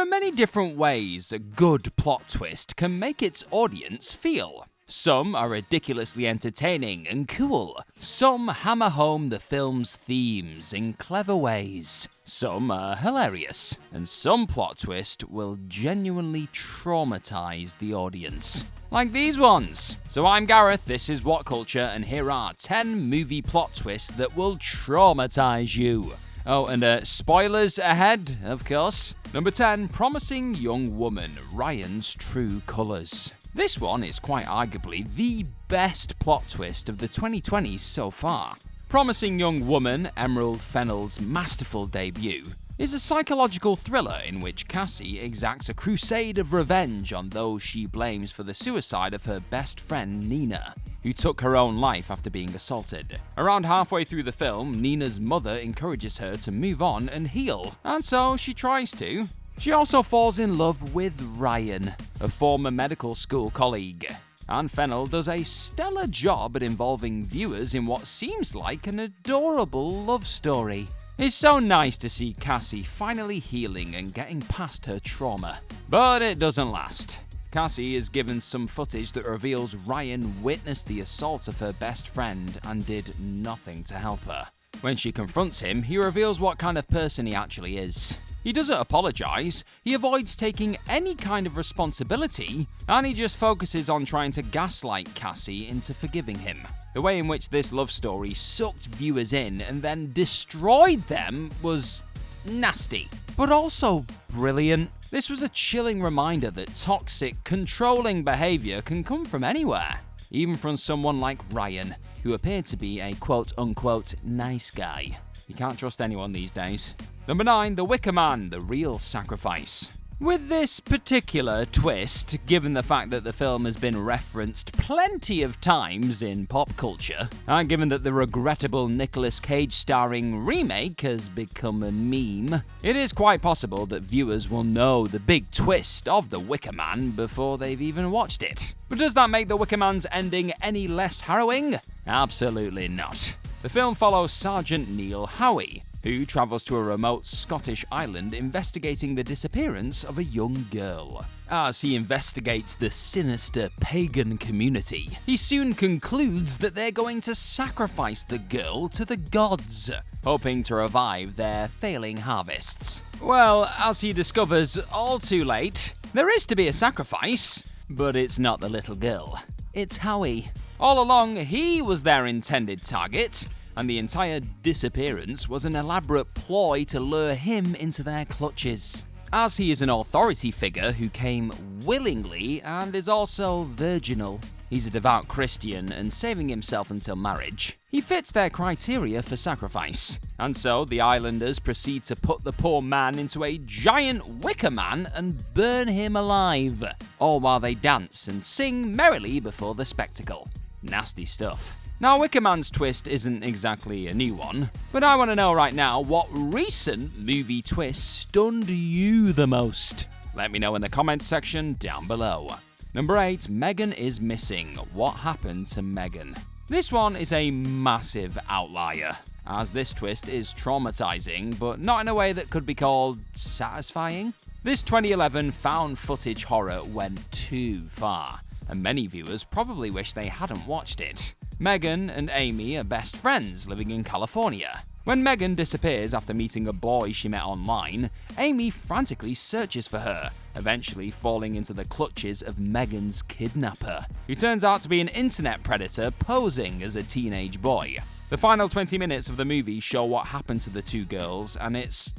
many different ways a good plot twist can make its audience feel. Some are ridiculously entertaining and cool. Some hammer home the film's themes in clever ways. Some are hilarious. And some plot twist will genuinely traumatize the audience. Like these ones. So I'm Gareth, this is What Culture, and here are 10 movie plot twists that will traumatize you. Oh, and spoilers ahead, of course. Number 10, Promising Young Woman, Ryan's True Colours. This one is quite arguably the best plot twist of the 2020s so far. Promising Young Woman, Emerald Fennell's masterful debut, is a psychological thriller in which Cassie exacts a crusade of revenge on those she blames for the suicide of her best friend Nina, who took her own life after being assaulted. Around halfway through the film, Nina's mother encourages her to move on and heal, and so she tries to. She also falls in love with Ryan, a former medical school colleague. And Fennell does a stellar job at involving viewers in what seems like an adorable love story. It's so nice to see Cassie finally healing and getting past her trauma. But it doesn't last. Cassie is given some footage that reveals Ryan witnessed the assault of her best friend and did nothing to help her. When she confronts him, he reveals what kind of person he actually is. He doesn't apologize, he avoids taking any kind of responsibility, and he just focuses on trying to gaslight Cassie into forgiving him. The way in which this love story sucked viewers in and then destroyed them was nasty, but also brilliant. This was a chilling reminder that toxic, controlling behavior can come from anywhere, even from someone like Ryan, who appeared to be a quote-unquote nice guy. You can't trust anyone these days. Number 9, The Wicker Man, The Real Sacrifice. With this particular twist, given the fact that the film has been referenced plenty of times in pop culture, and given that the regrettable Nicolas Cage starring remake has become a meme, it is quite possible that viewers will know the big twist of The Wicker Man before they've even watched it. But does that make The Wicker Man's ending any less harrowing? Absolutely not. The film follows Sergeant Neil Howie, who travels to a remote Scottish island investigating the disappearance of a young girl. As he investigates the sinister pagan community, he soon concludes that they're going to sacrifice the girl to the gods, hoping to revive their failing harvests. Well, as he discovers all too late, there is to be a sacrifice, but it's not the little girl, it's Howie. All along, he was their intended target, and the entire disappearance was an elaborate ploy to lure him into their clutches. As he is an authority figure who came willingly and is also virginal, he's a devout Christian and saving himself until marriage, he fits their criteria for sacrifice. And so the islanders proceed to put the poor man into a giant wicker man and burn him alive, all while they dance and sing merrily before the spectacle. Nasty stuff. Now, Wicker Man's twist isn't exactly a new one, but I want to know right now what recent movie twist stunned you the most. Let me know in the comments section down below. Number 8, Megan is missing. What happened to Megan? This one is a massive outlier, as this twist is traumatizing, but not in a way that could be called satisfying. This 2011 found footage horror went too far, and many viewers probably wish they hadn't watched it. Megan and Amy are best friends living in California. When Megan disappears after meeting a boy she met online, Amy frantically searches for her, eventually falling into the clutches of Megan's kidnapper, who turns out to be an internet predator posing as a teenage boy. The final 20 minutes of the movie show what happened to the two girls, and it's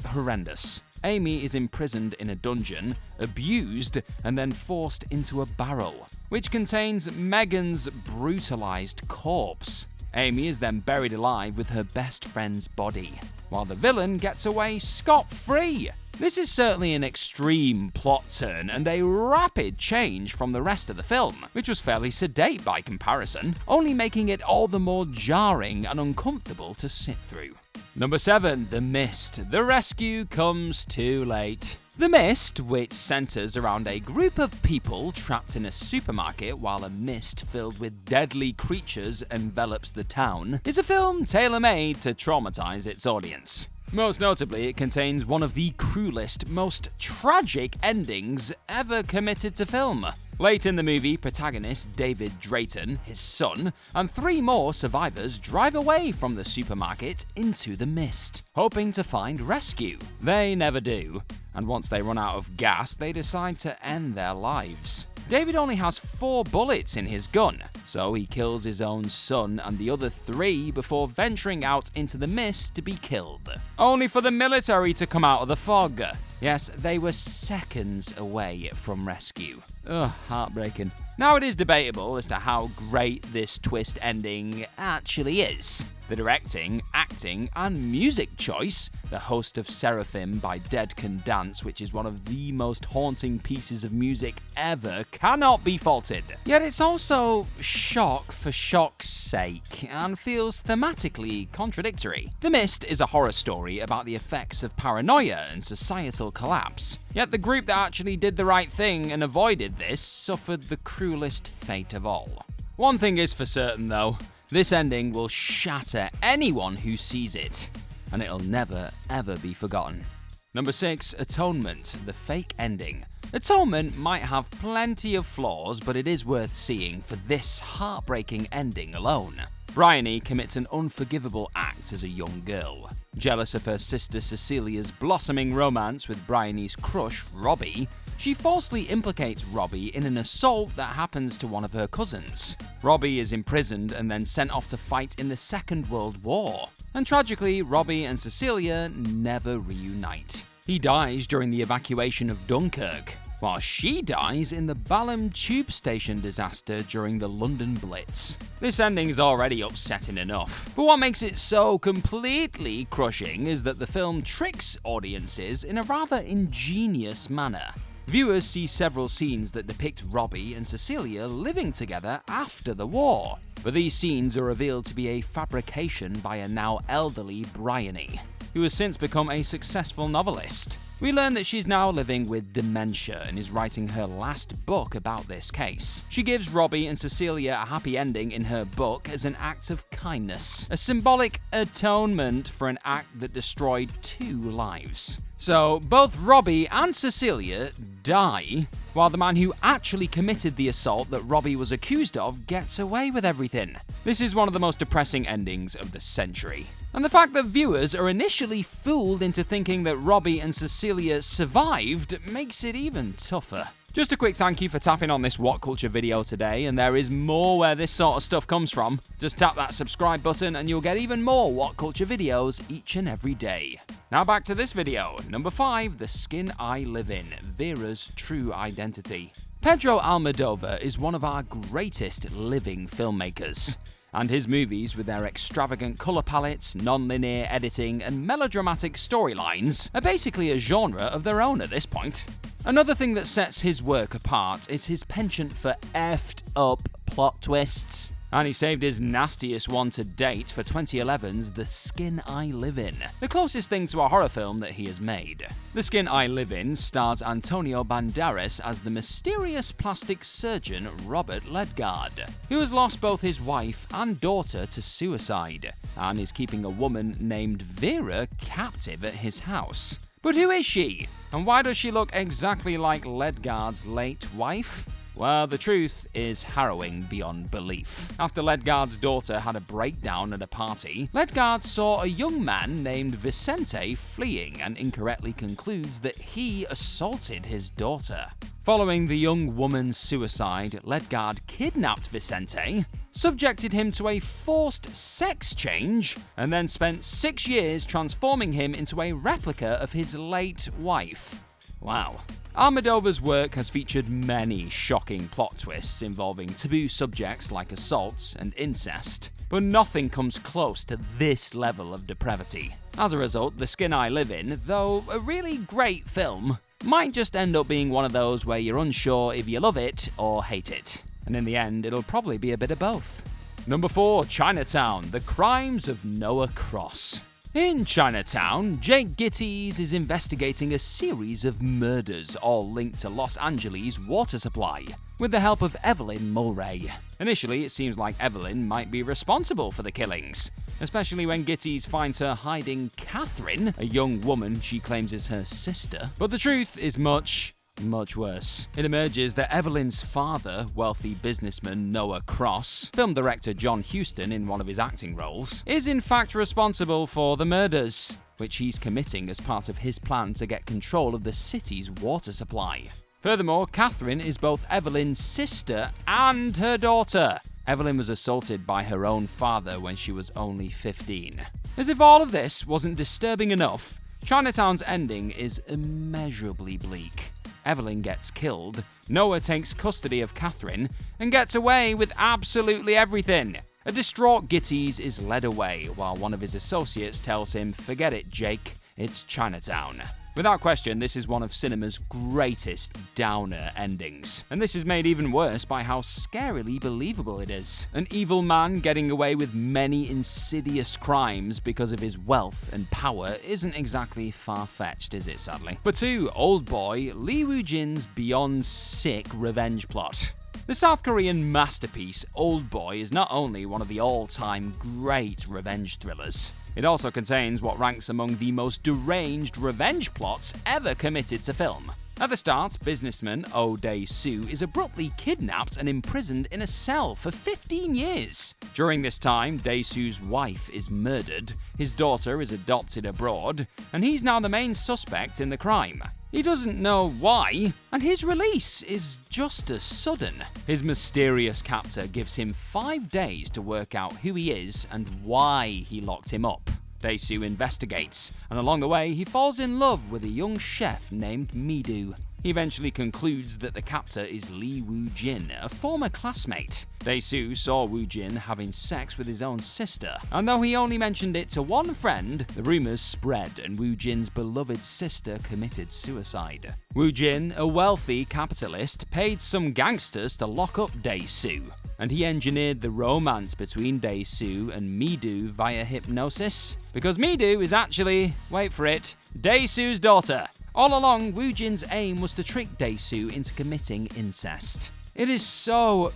horrendous. Amy is imprisoned in a dungeon, abused, and then forced into a barrel, which contains Megan's brutalized corpse. Amy is then buried alive with her best friend's body, while the villain gets away scot-free. This is certainly an extreme plot turn and a rapid change from the rest of the film, which was fairly sedate by comparison, only making it all the more jarring and uncomfortable to sit through. Number 7, The Mist. The rescue comes too late. The Mist, which centers around a group of people trapped in a supermarket while a mist filled with deadly creatures envelops the town, is a film tailor-made to traumatize its audience. Most notably, it contains one of the cruelest, most tragic endings ever committed to film. Late in the movie, protagonist David Drayton, his son, and 3 more survivors drive away from the supermarket into the mist, hoping to find rescue. They never do, and once they run out of gas, they decide to end their lives. David only has 4 bullets in his gun, so he kills his own son and the other 3 before venturing out into the mist to be killed. Only for the military to come out of the fog. Yes, they were seconds away from rescue. Ugh, heartbreaking. Now, it is debatable as to how great this twist ending actually is. The directing, acting, and music choice, the host of Seraphim by Dead Can Dance, which is one of the most haunting pieces of music ever, cannot be faulted. Yet it's also shock for shock's sake, and feels thematically contradictory. The Mist is a horror story about the effects of paranoia and societal collapse. Yet the group that actually did the right thing and avoided this suffered the cruelest fate of all. One thing is for certain though, this ending will shatter anyone who sees it, and it'll never ever be forgotten. Number 6, Atonement, the fake ending. Atonement might have plenty of flaws, but it is worth seeing for this heartbreaking ending alone. Bryony commits an unforgivable act as a young girl. Jealous of her sister Cecilia's blossoming romance with Bryony's crush, Robbie, she falsely implicates Robbie in an assault that happens to one of her cousins. Robbie is imprisoned and then sent off to fight in the Second World War. And tragically, Robbie and Cecilia never reunite. He dies during the evacuation of Dunkirk, while she dies in the Balham tube station disaster during the London Blitz. This ending is already upsetting enough, but what makes it so completely crushing is that the film tricks audiences in a rather ingenious manner. Viewers see several scenes that depict Robbie and Cecilia living together after the war, but these scenes are revealed to be a fabrication by a now elderly Bryony, who has since become a successful novelist. We learn that she's now living with dementia and is writing her last book about this case. She gives Robbie and Cecilia a happy ending in her book as an act of kindness, a symbolic atonement for an act that destroyed 2 lives. So, both Robbie and Cecilia die, while the man who actually committed the assault that Robbie was accused of gets away with everything. This is one of the most depressing endings of the century. And the fact that viewers are initially fooled into thinking that Robbie and Cecilia survived makes it even tougher. Just a quick thank you for tapping on this What Culture video today, and there is more where this sort of stuff comes from. Just tap that subscribe button and you'll get even more What Culture videos each and every day. Now back to this video. Number 5, The Skin I Live In, Veras' True Identity. Pedro Almodovar is one of our greatest living filmmakers, and his movies, with their extravagant color palettes, non-linear editing, and melodramatic storylines, are basically a genre of their own at this point. Another thing that sets his work apart is his penchant for effed up plot twists, and he saved his nastiest one to date for 2011's The Skin I Live In, the closest thing to a horror film that he has made. The Skin I Live In stars Antonio Banderas as the mysterious plastic surgeon Robert Ledgard, who has lost both his wife and daughter to suicide, and is keeping a woman named Vera captive at his house. But who is she? And why does she look exactly like Ledgard's late wife? Well, the truth is harrowing beyond belief. After Ledgard's daughter had a breakdown at a party, Ledgard saw a young man named Vicente fleeing and incorrectly concludes that he assaulted his daughter. Following the young woman's suicide, Ledgard kidnapped Vicente, subjected him to a forced sex change, and then spent 6 years transforming him into a replica of his late wife. Wow. Almodovar's work has featured many shocking plot twists involving taboo subjects like assault and incest, but nothing comes close to this level of depravity. As a result, The Skin I Live In, though a really great film, might just end up being one of those where you're unsure if you love it or hate it. And in the end, it'll probably be a bit of both. Number 4, Chinatown, The Crimes of Noah Cross. In Chinatown, Jake Gittes is investigating a series of murders, all linked to Los Angeles' water supply. with the help of Evelyn Mulray. Initially, it seems like Evelyn might be responsible for the killings, especially when Gittes finds her hiding Catherine, a young woman she claims is her sister. But the truth is much worse. It emerges that Evelyn's father, wealthy businessman Noah Cross, film director John Huston in one of his acting roles, is in fact responsible for the murders, which he's committing as part of his plan to get control of the city's water supply. Furthermore, Catherine is both Evelyn's sister and her daughter. Evelyn was assaulted by her own father when she was only 15. As if all of this wasn't disturbing enough, Chinatown's ending is immeasurably bleak. Evelyn gets killed, Noah takes custody of Catherine, and gets away with absolutely everything. A distraught Gittes is led away, while one of his associates tells him, "Forget it, Jake, it's Chinatown." Without question, this is one of cinema's greatest downer endings. And this is made even worse by how scarily believable it is. An evil man getting away with many insidious crimes because of his wealth and power isn't exactly far-fetched, is it, sadly? For 2, Oldboy, Lee Woo-jin's beyond sick revenge plot. The South Korean masterpiece Oldboy is not only one of the all-time great revenge thrillers, it also contains what ranks among the most deranged revenge plots ever committed to film. At the start, businessman Oh Dae-soo is abruptly kidnapped and imprisoned in a cell for 15 years. During this time, Dae-soo's wife is murdered, his daughter is adopted abroad, and he's now the main suspect in the crime. He doesn't know why, and his release is just as sudden. His mysterious captor gives him 5 days to work out who he is and why he locked him up. Dae-soo investigates, and along the way he falls in love with a young chef named Mi-do. He eventually concludes that the captor is Lee Woo-jin, a former classmate. Dae-soo saw Woo-jin having sex with his own sister, and though he only mentioned it to one friend, the rumors spread and Woo-jin's beloved sister committed suicide. Woo-jin, a wealthy capitalist, paid some gangsters to lock up Dae-soo, and he engineered the romance between Dae-soo and Mi-do via hypnosis, because Mi-do is actually, wait for it, Dae-soo's daughter. All along, Woo-jin's aim was to trick Dae-soo into committing incest. It is so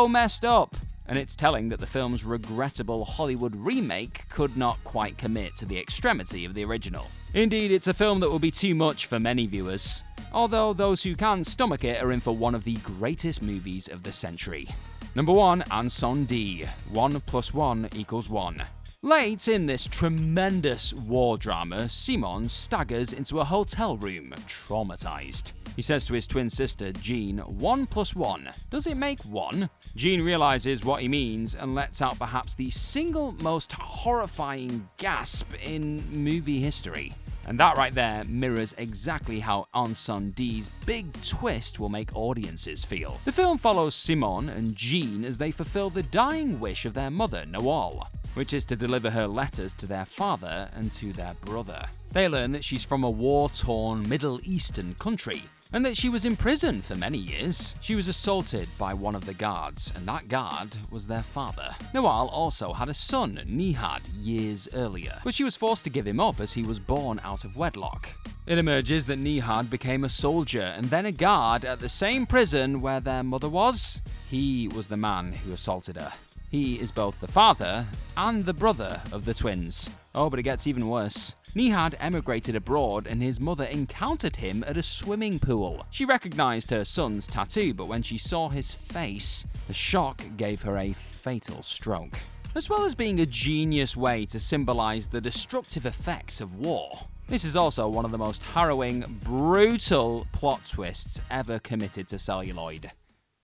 messed up, and it's telling that the film's regrettable Hollywood remake could not quite commit to the extremity of the original. Indeed, it's a film that will be too much for many viewers, although those who can stomach it are in for one of the greatest movies of the century. Number 1, Anson D, 1 + 1 = 1. Late in this tremendous war drama, Simon staggers into a hotel room, traumatized. He says to his twin sister, Jean, 1 + 1. Does it make 1? Jean realizes what he means and lets out perhaps the single most horrifying gasp in movie history. And that right there mirrors exactly how Anson D's big twist will make audiences feel. The film follows Simon and Jean as they fulfill the dying wish of their mother, Noel, which is to deliver her letters to their father and to their brother. They learn that she's from a war-torn Middle Eastern country, and that she was in prison for many years. She was assaulted by one of the guards, and that guard was their father. Noel also had a son, Nihad, years earlier, but she was forced to give him up as he was born out of wedlock. It emerges that Nihad became a soldier and then a guard at the same prison where their mother was. He was the man who assaulted her. He is both the father and the brother of the twins. Oh, but it gets even worse. Nihad emigrated abroad and his mother encountered him at a swimming pool. She recognized her son's tattoo, but when she saw his face, the shock gave her a fatal stroke. As well as being a genius way to symbolize the destructive effects of war, this is also one of the most harrowing, brutal plot twists ever committed to celluloid.